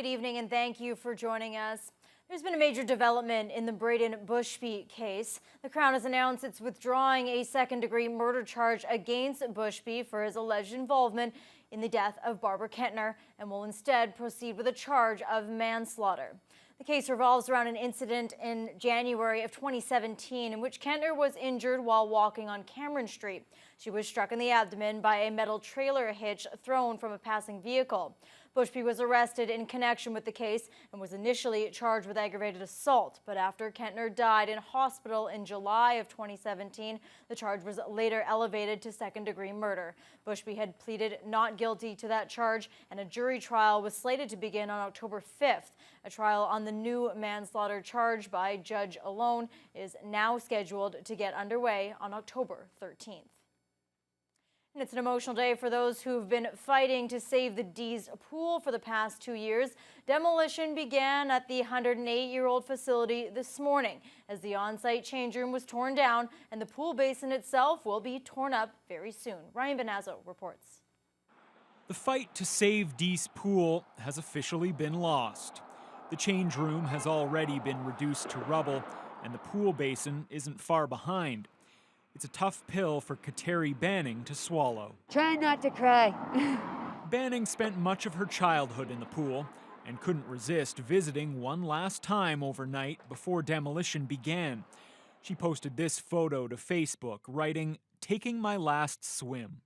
Good evening and thank you for joining us. There's been a major development in the Bushby case. The Crown has announced it's withdrawing a second-degree murder charge against Bushby for his alleged involvement in the death of Barbara Kentner and will instead proceed with a charge of manslaughter. The case revolves around an incident in January of 2017 in which Kentner was injured while walking on Cameron Street. She was struck in the abdomen by a metal trailer hitch thrown from a passing vehicle. Bushby was arrested in connection with the case and was initially charged with aggravated assault. But after Kentner died in hospital in July of 2017, the charge was later elevated to second-degree murder. Bushby had pleaded not guilty to that charge, and a jury trial was slated to begin on October 5th. A trial on the new manslaughter charge by Judge Alone is now scheduled to get underway on October 13th. And it's an emotional day for those who've been fighting to save the D's pool for the past 2 years. Demolition began at the 108-year-old facility this morning as the on-site change room was torn down and the pool basin itself will be torn up very soon. Ryan Benazzo reports. The fight to save D's pool has officially been lost. The change room has already been reduced to rubble and the pool basin isn't far behind. It's a tough pill for Kateri Banning to swallow. Try not to cry. Banning spent much of her childhood in the pool and couldn't resist visiting one last time overnight before demolition began. She posted this photo to Facebook, writing, "Taking my last swim."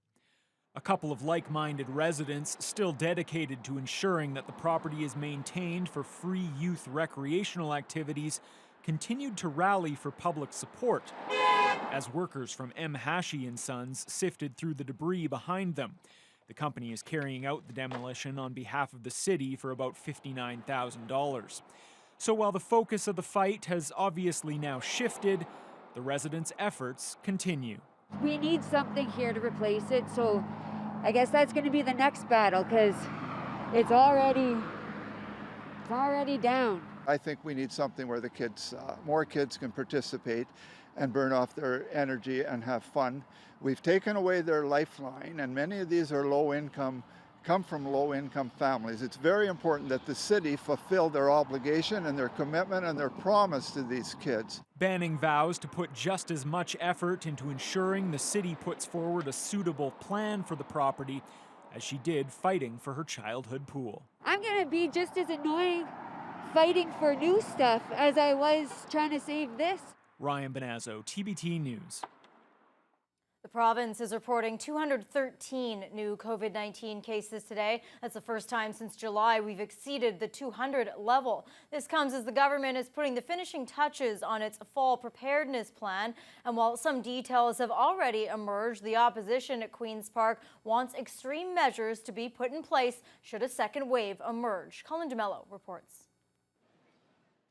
A couple of like-minded residents still dedicated to ensuring that the property is maintained for free youth recreational activities continued to rally for public support as workers from M. Hashi & Sons sifted through the debris behind them. The company is carrying out the demolition on behalf of the city for about $59,000. So while the focus of the fight has obviously now shifted, the residents' efforts continue. We need something here to replace it, so I guess that's going to be the next battle because it's already down. I think we need something where the kids, more kids can participate and burn off their energy and have fun. We've taken away their lifeline, and many of these are come from low-income families. It's very important that the city fulfill their obligation and their commitment and their promise to these kids. Banning vows to put just as much effort into ensuring the city puts forward a suitable plan for the property as she did fighting for her childhood pool. I'm going to be just as annoying fighting for new stuff as I was trying to save this. Ryan Benazzo, TBT News. The province is reporting 213 new COVID-19 cases today. That's the first time since July we've exceeded the 200 level. This comes as the government is putting the finishing touches on its fall preparedness plan. And while some details have already emerged, the opposition at Queen's Park wants extreme measures to be put in place should a second wave emerge. Colin DeMello reports.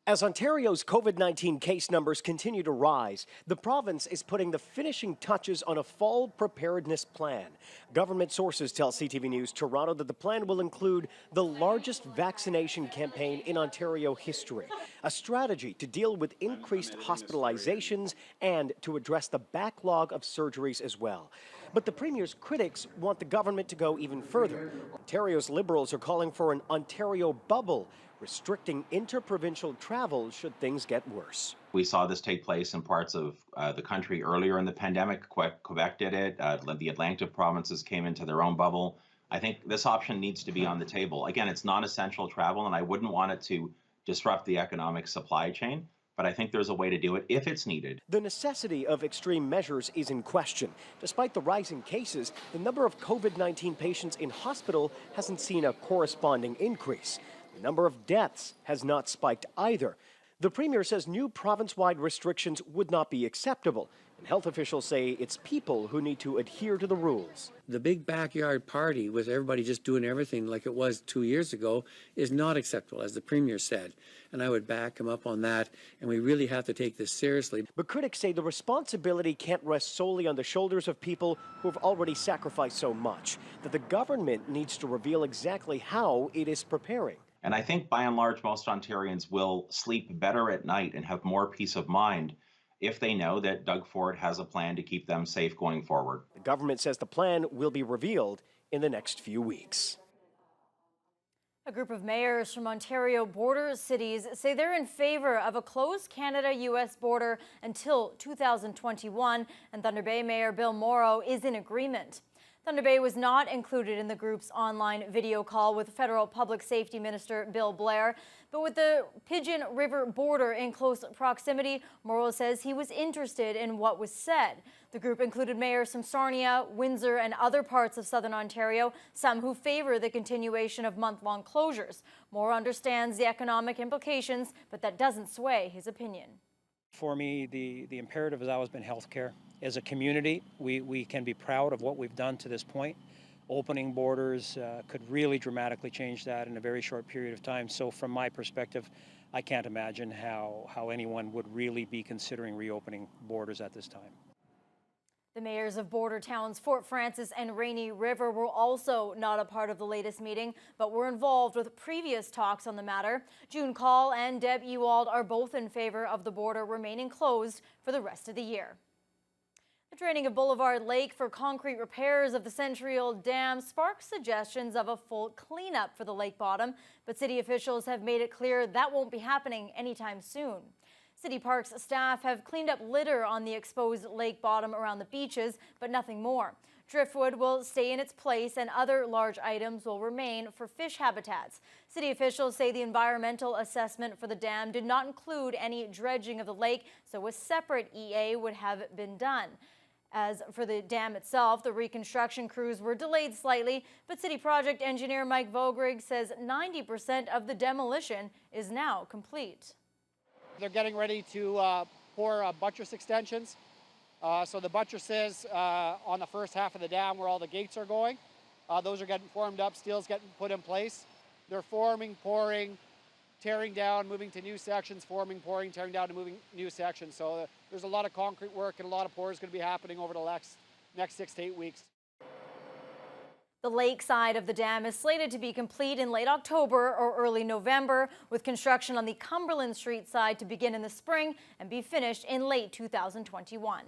As Ontario's COVID-19 case numbers continue to rise, the province is putting the finishing touches on a fall preparedness plan. Government sources tell CTV News Toronto that the plan will include the largest vaccination campaign in Ontario history, a strategy to deal with increased hospitalizations and to address the backlog of surgeries as well. But the Premier's critics want the government to go even further. Ontario's Liberals are calling for an Ontario bubble, restricting interprovincial travel should things get worse. We saw this take place in parts of the country earlier in the pandemic. Quebec did it. The Atlantic provinces came into their own bubble. I think this option needs to be on the table. Again, it's non-essential travel, and I wouldn't want it to disrupt the economic supply chain. But I think there's a way to do it if it's needed. The necessity of extreme measures is in question. Despite the rising cases, the number of COVID-19 patients in hospital hasn't seen a corresponding increase. The number of deaths has not spiked either. The Premier says new province-wide restrictions would not be acceptable, and health officials say it's people who need to adhere to the rules. The big backyard party with everybody just doing everything like it was 2 years ago is not acceptable, as the Premier said, and I would back him up on that, and we really have to take this seriously. But critics say the responsibility can't rest solely on the shoulders of people who have already sacrificed so much, that the government needs to reveal exactly how it is preparing. And I think by and large, most Ontarians will sleep better at night and have more peace of mind if they know that Doug Ford has a plan to keep them safe going forward. The government says the plan will be revealed in the next few weeks. A group of mayors from Ontario border cities say they're in favor of a closed Canada-U.S. border until 2021, and Thunder Bay Mayor Bill Morrow is in agreement. Thunder Bay was not included in the group's online video call with Federal Public Safety Minister Bill Blair, but with the Pigeon River border in close proximity, Morrow says he was interested in what was said. The group included mayors from Sarnia, Windsor, and other parts of southern Ontario, some who favor the continuation of month-long closures. Morrow understands the economic implications, but that doesn't sway his opinion. For me, the imperative has always been healthcare. As a community, we can be proud of what we've done to this point. Opening borders could really dramatically change that in a very short period of time. So from my perspective, I can't imagine how anyone would really be considering reopening borders at this time. The mayors of border towns Fort Frances and Rainy River were also not a part of the latest meeting, but were involved with previous talks on the matter. June Call and Deb Ewald are both in favor of the border remaining closed for the rest of the year. The draining of Boulevard Lake for concrete repairs of the Century-Old Dam sparked suggestions of a full cleanup for the lake bottom, but city officials have made it clear that won't be happening anytime soon. City Parks staff have cleaned up litter on the exposed lake bottom around the beaches, but nothing more. Driftwood will stay in its place and other large items will remain for fish habitats. City officials say the environmental assessment for the dam did not include any dredging of the lake, so a separate EA would have been done. As for the dam itself, the reconstruction crews were delayed slightly, but city project engineer Mike Vogrig says 90% of the demolition is now complete. They're getting ready to pour buttress extensions. So the buttresses on the first half of the dam where all the gates are going, those are getting formed up, steel's getting put in place. They're forming, pouring, tearing down, moving to new sections, forming, pouring, tearing down, and moving new sections. So there's a lot of concrete work and a lot of pours going to be happening over the next 6 to 8 weeks. The lake side of the dam is slated to be complete in late October or early November, with construction on the Cumberland Street side to begin in the spring and be finished in late 2021.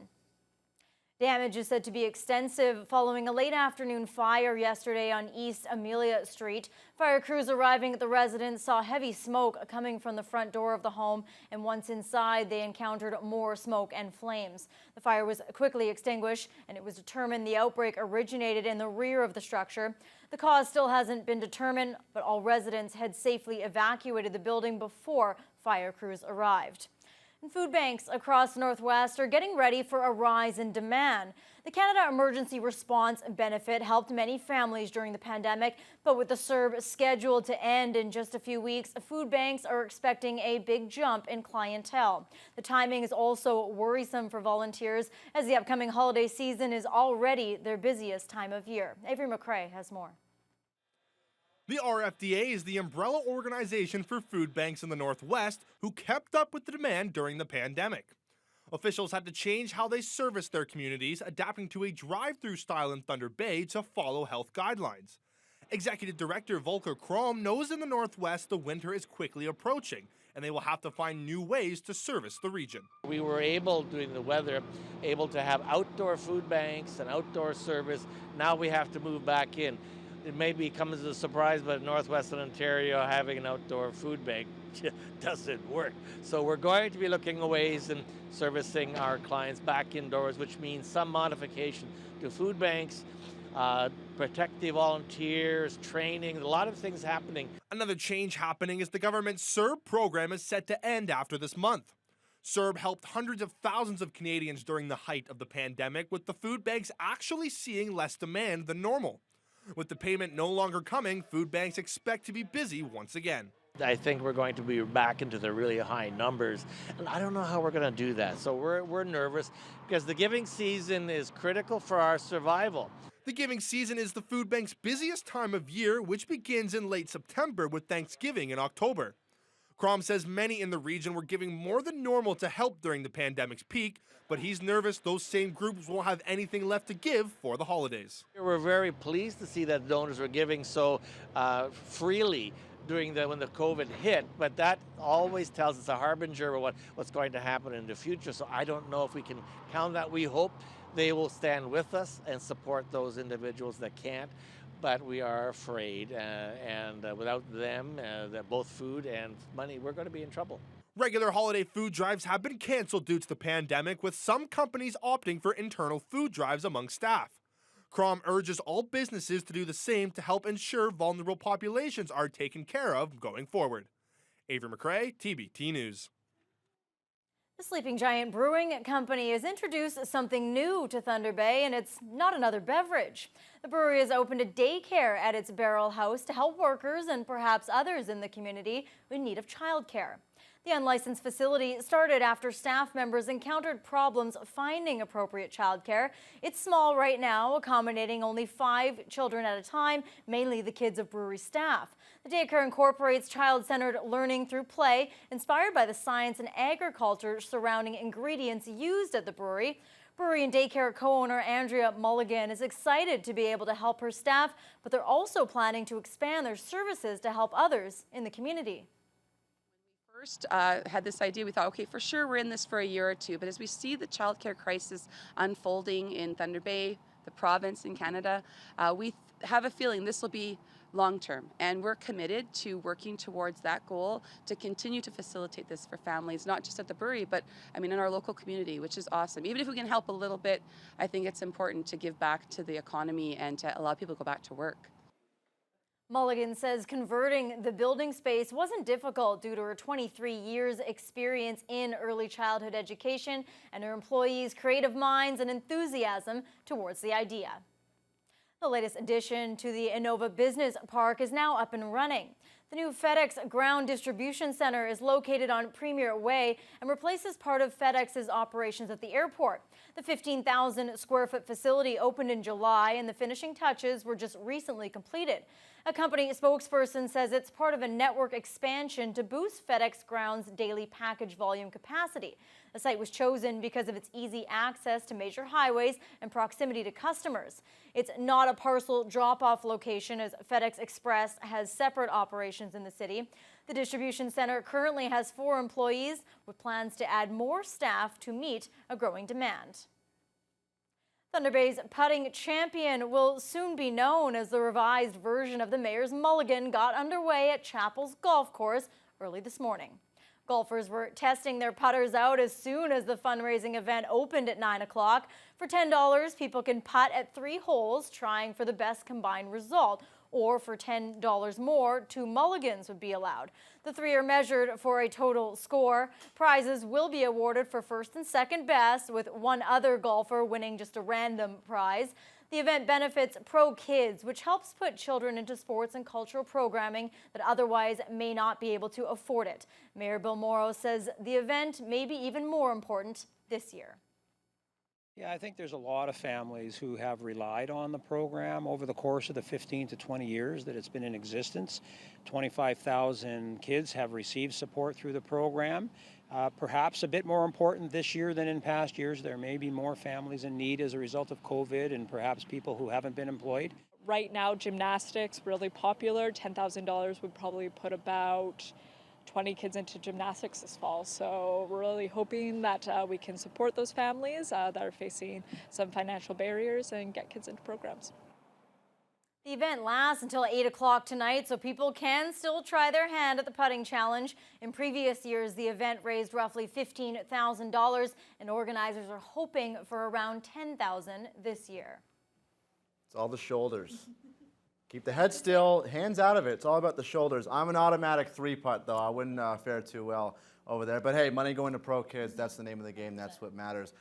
Damage is said to be extensive following a late afternoon fire yesterday on East Amelia Street. Fire crews arriving at the residence saw heavy smoke coming from the front door of the home, and once inside, they encountered more smoke and flames. The fire was quickly extinguished, and it was determined the outbreak originated in the rear of the structure. The cause still hasn't been determined, but all residents had safely evacuated the building before fire crews arrived. And food banks across Northwest are getting ready for a rise in demand. The Canada Emergency Response Benefit helped many families during the pandemic, but with the CERB scheduled to end in just a few weeks, food banks are expecting a big jump in clientele. The timing is also worrisome for volunteers, as the upcoming holiday season is already their busiest time of year. Avery McCrae has more. The RFDA is the umbrella organization for food banks in the Northwest who kept up with the demand during the pandemic. Officials had to change how they service their communities, adapting to a drive-through style in Thunder Bay to follow health guidelines. Executive Director Volker Krom knows in the Northwest the winter is quickly approaching, and they will have to find new ways to service the region. We were able, during the weather, able to have outdoor food banks and outdoor service. Now we have to move back in. It may come as a surprise, but Northwestern Ontario having an outdoor food bank doesn't work. So we're going to be looking at ways and servicing our clients back indoors, which means some modification to food banks, protective volunteers, training, a lot of things happening. Another change happening is the government's CERB program is set to end after this month. CERB helped hundreds of thousands of Canadians during the height of the pandemic, with the food banks actually seeing less demand than normal. With the payment no longer coming, food banks expect to be busy once again. I think we're going to be back into the really high numbers, and I don't know how we're going to do that. So we're nervous because the giving season is critical for our survival. The giving season is the food bank's busiest time of year, which begins in late September with Thanksgiving in October. Krom says many in the region were giving more than normal to help during the pandemic's peak, but he's nervous those same groups won't have anything left to give for the holidays. We're very pleased to see that donors were giving so freely during when the COVID hit, but that always tells us a harbinger of what's going to happen in the future. So I don't know if we can count that. We hope they will stand with us and support those individuals that can't. but we are afraid, and without them, both food and money, we're going to be in trouble. Regular holiday food drives have been canceled due to the pandemic, with some companies opting for internal food drives among staff. Crom urges all businesses to do the same to help ensure vulnerable populations are taken care of going forward. Avery McRae, TBT News. The Sleeping Giant Brewing Company has introduced something new to Thunder Bay, and it's not another beverage. The brewery has opened a daycare at its barrel house to help workers and perhaps others in the community in need of childcare. The unlicensed facility started after staff members encountered problems finding appropriate childcare. It's small right now, accommodating only 5 children at a time, mainly the kids of brewery staff. The daycare incorporates child-centered learning through play, inspired by the science and agriculture surrounding ingredients used at the brewery. Brewery and daycare co-owner Andrea Mulligan is excited to be able to help her staff, but they're also planning to expand their services to help others in the community. First had this idea, we thought, okay, for sure we're in this for a year or two, but as we see the childcare crisis unfolding in Thunder Bay, the province in Canada, we have a feeling this will be long-term, and we're committed to working towards that goal to continue to facilitate this for families, not just at the brewery, but I mean in our local community, which is awesome. Even if we can help a little bit, I think it's important to give back to the economy and to allow people to go back to work. Mulligan says converting the building space wasn't difficult due to her 23 years experience in early childhood education and her employees' creative minds and enthusiasm towards the idea. The latest addition to the Innova Business Park is now up and running. The new FedEx Ground Distribution Center is located on Premier Way and replaces part of FedEx's operations at the airport. The 15,000 square foot facility opened in July, and the finishing touches were just recently completed. A company spokesperson says it's part of a network expansion to boost FedEx Ground's daily package volume capacity. The site was chosen because of its easy access to major highways and proximity to customers. It's not a parcel drop-off location, as FedEx Express has separate operations in the city. The distribution center currently has 4 employees, with plans to add more staff to meet a growing demand. Thunder Bay's putting champion will soon be known as the revised version of the Mayor's Mulligan got underway at Chapel's golf course early this morning. Golfers were testing their putters out as soon as the fundraising event opened at 9 o'clock. For $10, people can putt at 3 holes, trying for the best combined result. Or for $10 more, 2 mulligans would be allowed. The 3 are measured for a total score. Prizes will be awarded for first and second best, with one other golfer winning just a random prize. The event benefits Pro Kids, which helps put children into sports and cultural programming that otherwise may not be able to afford it. Mayor Bill Morrow says the event may be even more important this year. Yeah, I think there's a lot of families who have relied on the program over the course of the 15 to 20 years that it's been in existence. 25,000 kids have received support through the program. Perhaps a bit more important this year than in past years. There may be more families in need as a result of COVID and perhaps people who haven't been employed. Right now, gymnastics really popular. $10,000 would probably put about 20 kids into gymnastics this fall. So we're really hoping that we can support those families that are facing some financial barriers and get kids into programs. The event lasts until 8 o'clock tonight, so people can still try their hand at the putting challenge. In previous years, the event raised roughly $15,000, and organizers are hoping for around $10,000 this year. It's all the shoulders. Keep the head still, hands out of it. It's all about the shoulders. I'm an automatic 3-putt, though. I wouldn't fare too well over there. But hey, money going to Pro Kids, that's the name of the game. That's what matters.